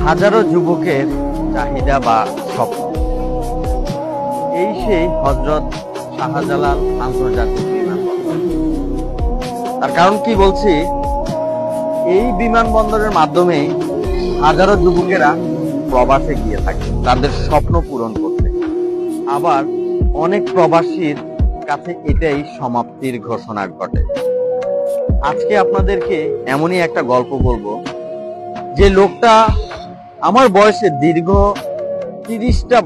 হাজারো যুবকের চাহিদা বা স্বপ্ন। এই সেই হযরত শাহজালাল আন্তর্জাতিক বিমানবন্দর। তার কারণ কি বলছি, এই বিমানবন্দরের মাধ্যমে হাজারো যুবকেরা প্রবাসে গিয়ে থাকে তাদের স্বপ্ন পূরণ করতে। আবার অনেক প্রবাসীর কাছে এটাই সমাপ্তির ঘোষণা ঘটে। আজকে আপনাদেরকে এমনই একটা গল্প বলবো, যে লোকটা আমার বয়সে দীর্ঘ 30টা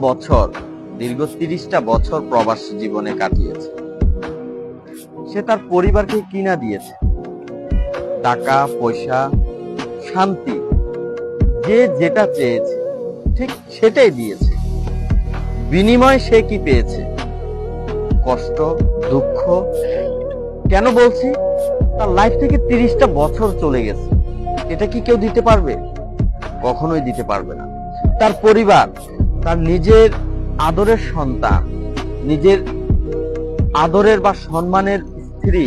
বছর প্রবাসী জীবনে কাটিয়েছে। সে তার পরিবারকে কিনা দিয়েছে টাকা পয়সা, শান্তি, যে যেটা চেয়েছে ঠিক সেটাই দিয়েছে। বিনিময়ে সে কি পেয়েছে? কষ্ট, দুঃখ। কেন বলছি? তার লাইফ থেকে 30টা বছর চলে গেছে। এটা কি কেউ দিতে পারবে? কখনোই দিতে পারবে না। তার পরিবার, তার নিজের আদরের সন্তান, নিজের আদরের বা সম্মানের স্ত্রী,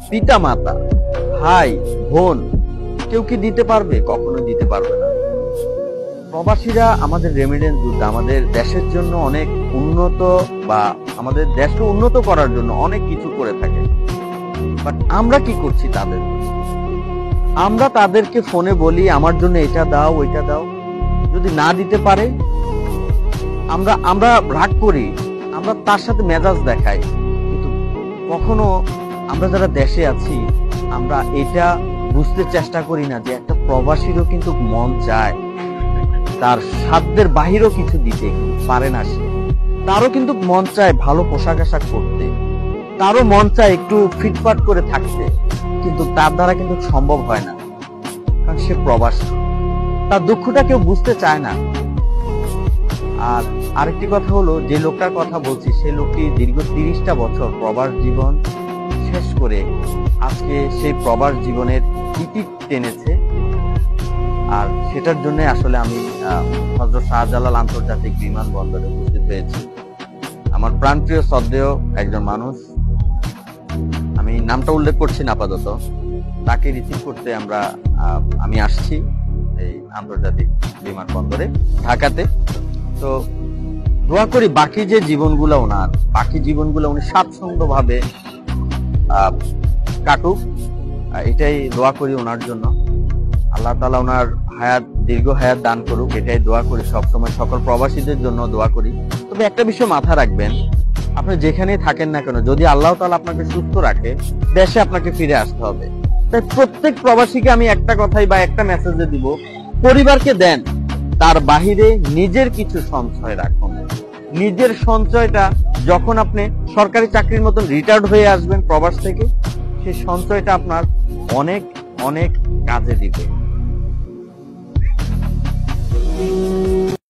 পিতা মাতা, ভাই বোন, কেউ কি দিতে পারবে? কখনোই দিতে পারবে না। প্রবাসীরা আমাদের রেমিডেন্স যোদ্ধা, আমাদের দেশের জন্য অনেক উন্নত বা আমাদের দেশকে উন্নত করার জন্য অনেক কিছু করে থাকে। বাট আমরা কি করছি তাদের? আমরা তাদেরকে ফোনে বলি আমার জন্য এটা দাও ওইটা দাও, যদি না দিতে পারে আমরা রাগ করি, আমরা তার সাথে মেজাজ দেখাই। কিন্তু কখনো আমরা যারা দেশে আছি আমরা এটা বুঝতে চেষ্টা করি না যে একটা প্রবাসীরও কিন্তু মন চায় তার সাধ্যের বাহিরেও কিছু দিতে পারে না সে। তারও কিন্তু মন চায় ভালো পোশাক আশাক করতে, তারও মন চায় একটু ফিটফাট করে থাকতে, কিন্তু তার দ্বারা কিন্তু সম্ভব হয় না, কারণ সে প্রবাসী। তার দুঃখটা কেউ বুঝতে চায় না। আর আরেকটি কথা হলো, যে লোকটার কথা বলছি সেই লোকটি দীর্ঘ 30টা বছর প্রবাস জীবন শেষ করে আজকে সেই প্রবাস জীবনের ইতি টেনেছে। আর সেটার জন্য আসলে আমি হযরত শাহজালাল আন্তর্জাতিক বিমানবন্দরে উপস্থিত হয়েছি। আমার প্রাণপ্রিয় শ্রদ্ধেয় একজন মানুষ, আমি নামটা উল্লেখ করছি না আপাতত, তাকে রিসিভ করতে আমি আসছি এই আন্তর্জাতিক বিমানবন্দরে ঢাকাতে। তো দোয়া করি বাকি জীবনগুলো উনি স্বাচ্ছন্দ্য ভাবে কাটুক, এটাই দোয়া করি ওনার জন্য। আল্লাহ তাআলা ওনার দীর্ঘ হায়াত দান করুক, এটাই দোয়া করি সবসময়। সকল প্রবাসীদের জন্য দোয়া করি। তবে একটা বিষয় মাথা রাখবেন, আপনি যেখানেই থাকেন না কেন, যদি আল্লাহ তাআলা আপনাকে সুস্থ রাখে, দেশে আপনাকে ফিরে আসতে হবে। তাই প্রত্যেক প্রবাসীকে আমি একটা কথাই বা একটা মেসেজে দিব, পরিবারকে দেন, তার বাহিরে নিজের কিছু সঞ্চয় রাখুন। নিজের সঞ্চয়টা যখন আপনি সরকারি চাকরির মতন রিটায়ার্ড হয়ে আসবেন প্রবাস থেকে, সেই সঞ্চয়টা আপনার অনেক অনেক কাজে দিবে।